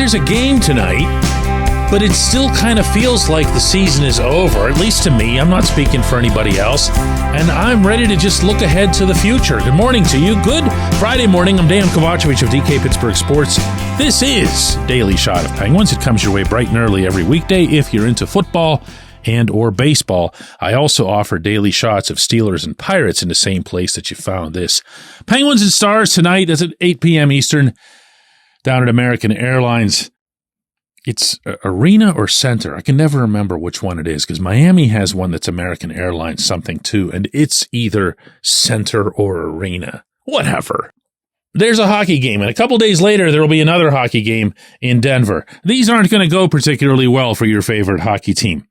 there's a game tonight, but it still kind of feels like the season is over, at least to me. I'm not speaking for anybody else, and I'm ready to just look ahead to the future. Good morning to you. Good Friday morning. I'm Dejan Kovacevic of DK Pittsburgh Sports. This is Daily Shot of Penguins. It comes your way bright and early every weekday if you're into football and or baseball. I also offer daily shots of Steelers and Pirates in the same place that you found this. Penguins and Stars tonight. That's at 8 p.m. Eastern down at American Airlines. It's Arena or Center. I can never remember which one it is because Miami has one that's American Airlines something too, and it's either Center or Arena. Whatever. There's a hockey game, and a couple days later there will be another hockey game in Denver. These aren't going to go particularly well for your favorite hockey team.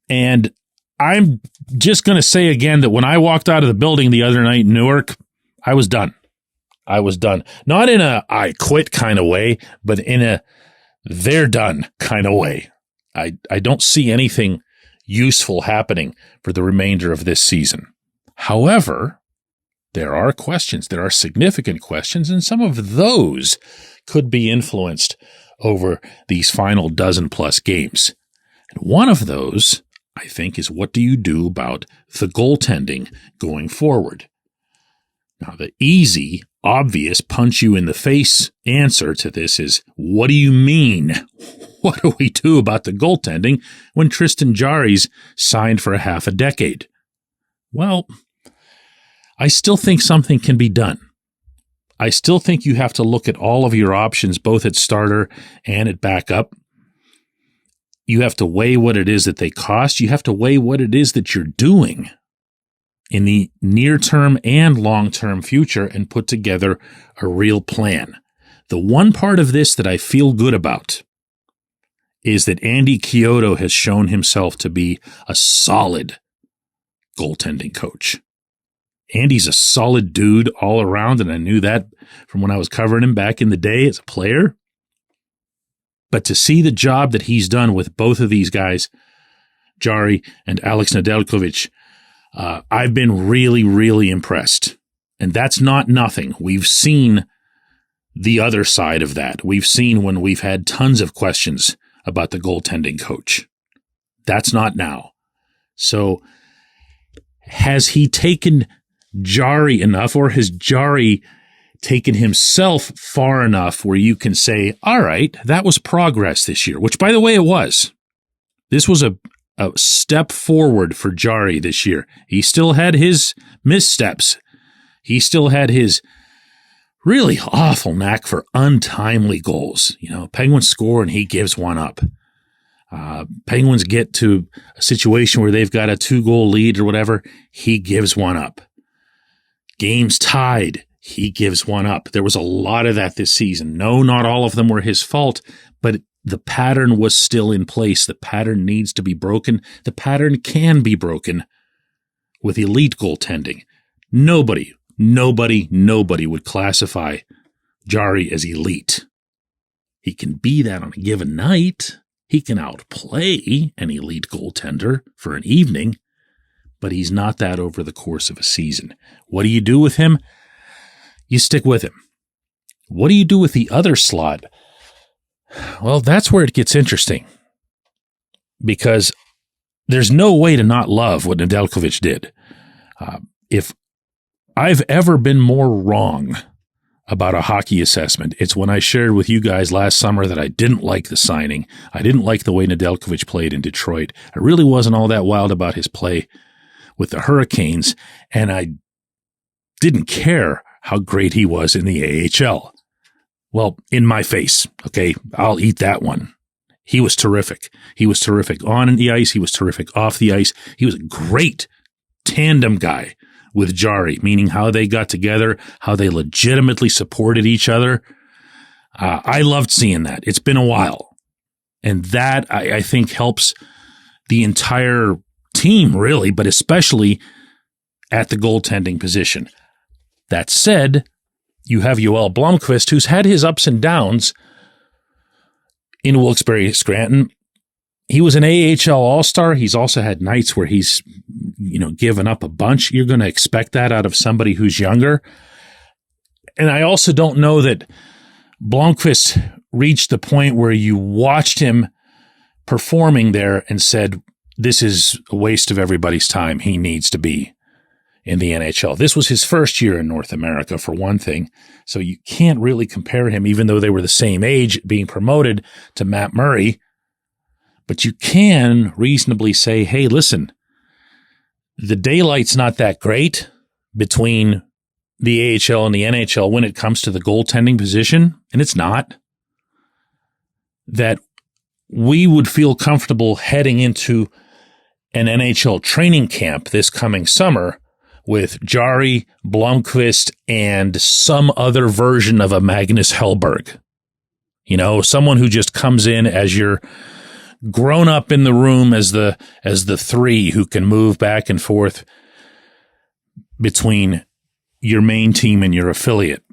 And I'm just going to say again that when I walked out of the building the other night in Newark, I was done. I was done. Not in a I quit kind of way, but in a they're done kind of way. I don't see anything useful happening for the remainder of this season. However, there are questions. There are significant questions, and some of those could be influenced over these final dozen-plus games. And one of those, I think, is what do you do about the goaltending going forward? Now, the easy, obvious punch-you-in-the-face answer to this is, what do you mean? What do we do about the goaltending when Tristan Jarry's signed for a half a decade? Well, I still think something can be done. I still think you have to look at all of your options, both at starter and at backup. You have to weigh what it is that they cost. You have to weigh what it is that you're doing in the near-term and long-term future and put together a real plan. The one part of this that I feel good about is that Andy Chiodo has shown himself to be a solid goaltending coach. Andy's a solid dude all around, and I knew that from when I was covering him back in the day as a player. But to see the job that he's done with both of these guys, Jarry and Alex Nedeljkovic, I've been really, really impressed. And that's not nothing. We've seen the other side of that. We've seen when we've had tons of questions about the goaltending coach. That's not now. So has he taken Jarry enough, or has Jarry taken himself far enough where you can say, all right, that was progress this year, which, by the way, it was. This was a step forward for Jarry this year. He still had his missteps. He still had his really awful knack for untimely goals. You know, Penguins score and he gives one up. Penguins get to a situation where they've got a 2-goal lead or whatever. He gives one up. Games tied. He gives one up. There was a lot of that this season. No, not all of them were his fault, but the pattern was still in place. The pattern needs to be broken. The pattern can be broken with elite goaltending. Nobody would classify Jarry as elite. He can be that on a given night. He can outplay an elite goaltender for an evening, but he's not that over the course of a season. What do you do with him? You stick with him. What do you do with the other slot? Well, that's where it gets interesting, because there's no way to not love what Nedeljkovic did. If I've ever been more wrong about a hockey assessment, it's when I shared with you guys last summer that I didn't like the signing. I didn't like the way Nedeljkovic played in Detroit. I really wasn't all that wild about his play with the Hurricanes, and I didn't care how great he was in the AHL. Well, in my face, okay, I'll eat that one. He was terrific. He was terrific on the ice. He was terrific off the ice. He was a great tandem guy with Jarry, meaning how they got together, how they legitimately supported each other. I loved seeing that. It's been a while. And that, I think, helps the entire team, really, but especially at the goaltending position. That said, you have Yoel Blomqvist, who's had his ups and downs in Wilkes-Barre Scranton. He was an AHL All-Star. He's also had nights where he's, given up a bunch. You're going to expect that out of somebody who's younger. And I also don't know that Blomqvist reached the point where you watched him performing there and said, this is a waste of everybody's time. He needs to be in the NHL. This was his first year in North America, for one thing. So you can't really compare him, even though they were the same age, being promoted, to Matt Murray. But you can reasonably say, hey, listen, the daylight's not that great between the AHL and the NHL when it comes to the goaltending position, and it's not. That we would feel comfortable heading into an NHL training camp this coming summer with Jari, Blomqvist, and some other version of a Magnus Hellberg. You know, someone who just comes in as your grown up in the room as the three who can move back and forth between your main team and your affiliate.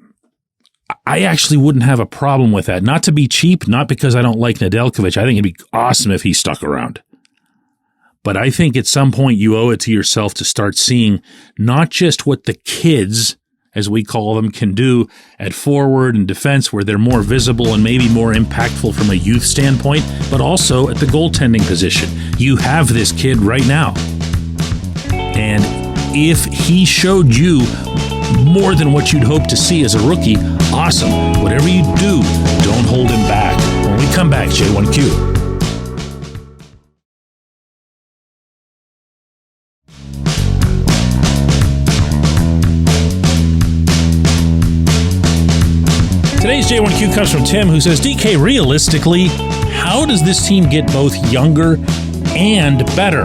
I actually wouldn't have a problem with that. Not to be cheap, not because I don't like Nedeljkovic. I think it'd be awesome if he stuck around. But I think at some point you owe it to yourself to start seeing not just what the kids, as we call them, can do at forward and defense, where they're more visible and maybe more impactful from a youth standpoint, but also at the goaltending position. You have this kid right now. And if he showed you more than what you'd hope to see as a rookie, awesome. Whatever you do, don't hold him back. When we come back, J1Q. Today's J1Q comes from Tim, who says, DK, realistically, how does this team get both younger and better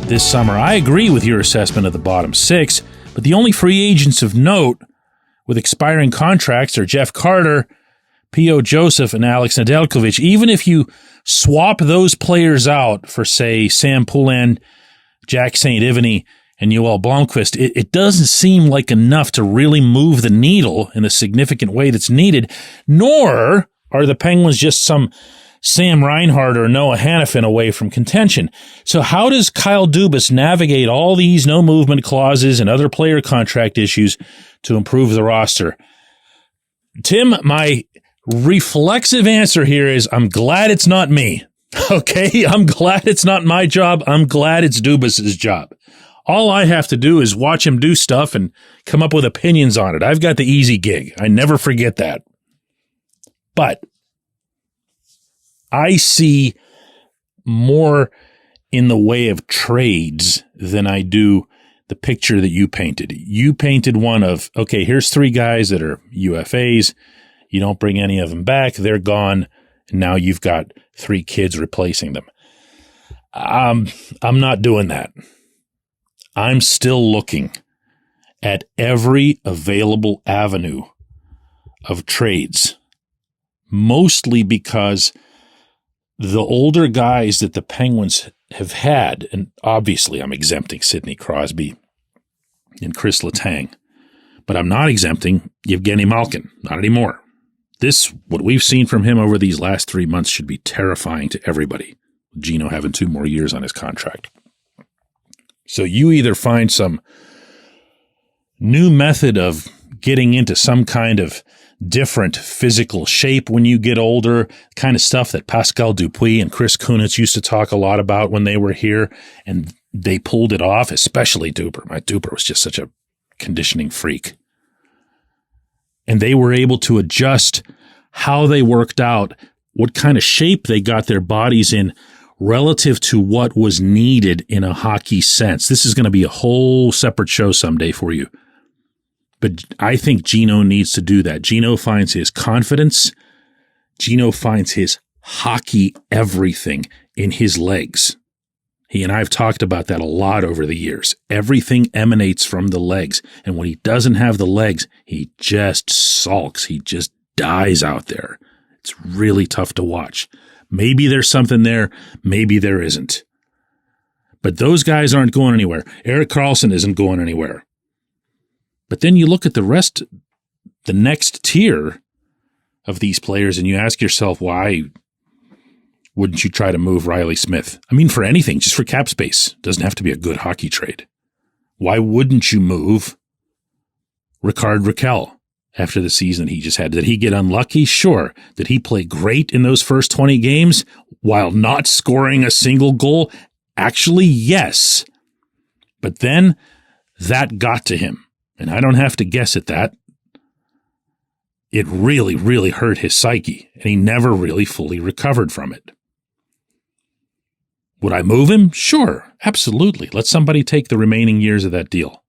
this summer? I agree with your assessment of the bottom six, but the only free agents of note with expiring contracts are Jeff Carter, P.O. Joseph, and Alex Nedeljkovic. Even if you swap those players out for, say, Sam Poulin, Jack St. Ivany, and Yoel Blomqvist, it doesn't seem like enough to really move the needle in a significant way that's needed, nor are the Penguins just some Sam Reinhart or Noah Hannafin away from contention. So how does Kyle Dubas navigate all these no-movement clauses and other player contract issues to improve the roster? Tim, my reflexive answer here is I'm glad it's not me. Okay? I'm glad it's not my job. I'm glad it's Dubas's job. All I have to do is watch him do stuff and come up with opinions on it. I've got the easy gig. I never forget that. But I see more in the way of trades than I do the picture that you painted. You painted one of, okay, here's three guys that are UFAs. You don't bring any of them back. They're gone. And now you've got three kids replacing them. I'm not doing that. I'm still looking at every available avenue of trades, mostly because the older guys that the Penguins have had, and obviously I'm exempting Sidney Crosby and Chris Letang, but I'm not exempting Evgeny Malkin, not anymore. What we've seen from him over these last 3 months should be terrifying to everybody, Gino having 2 more years on his contract. So you either find some new method of getting into some kind of different physical shape when you get older, kind of stuff that Pascal Dupuis and Chris Kunitz used to talk a lot about when they were here, and they pulled it off, especially Duper. My Duper was just such a conditioning freak. And they were able to adjust how they worked out, what kind of shape they got their bodies in relative to what was needed in a hockey sense. This is going to be a whole separate show someday for you. But I think Gino needs to do that. Gino finds his confidence. Gino finds his hockey everything in his legs. He and I have talked about that a lot over the years. Everything emanates from the legs. And when he doesn't have the legs, he just sulks. He just dies out there. It's really tough to watch. Maybe there's something there. Maybe there isn't. But those guys aren't going anywhere. Erik Karlsson isn't going anywhere. But then you look at the rest, the next tier of these players, and you ask yourself, why wouldn't you try to move Riley Smith? I mean, for anything, just for cap space. Doesn't have to be a good hockey trade. Why wouldn't you move Rickard Rakell? after the season he just had. Did he get unlucky? Sure. Did he play great in those first 20 games while not scoring a single goal? Actually, yes. But then that got to him, and I don't have to guess at that. It really, really hurt his psyche, and he never really fully recovered from it. Would I move him? Sure, absolutely. Let somebody take the remaining years of that deal.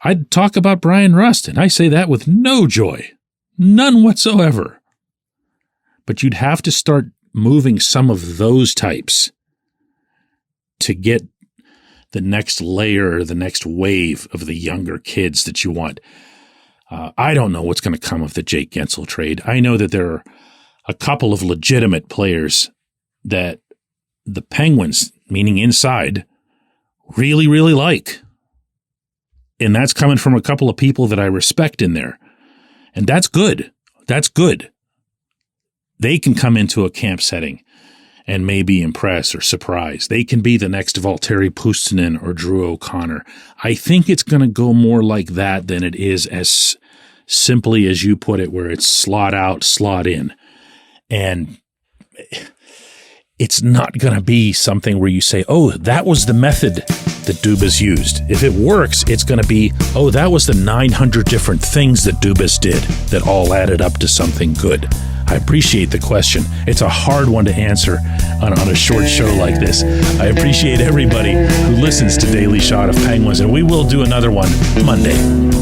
I'd talk about Brian Rust, and I say that with no joy. None whatsoever. But you'd have to start moving some of those types to get the next layer, the next wave of the younger kids that you want. I don't know what's going to come of the Jake Gensel trade. I know that there are a couple of legitimate players that the Penguins, meaning inside, really, really like. And that's coming from a couple of people that I respect in there. And that's good. That's good. They can come into a camp setting and maybe impress or surprise. They can be the next Valtteri Puustinen or Drew O'Connor. I think it's going to go more like that than it is as simply as you put it, where it's slot out, slot in. And it's not going to be something where you say, oh, that was the method that Dubas used. If it works, it's going to be, oh, that was the 900 different things that Dubas did that all added up to something good. I appreciate the question. It's a hard one to answer on a short show like this. I appreciate everybody who listens to Daily Shot of Penguins, and we will do another one Monday.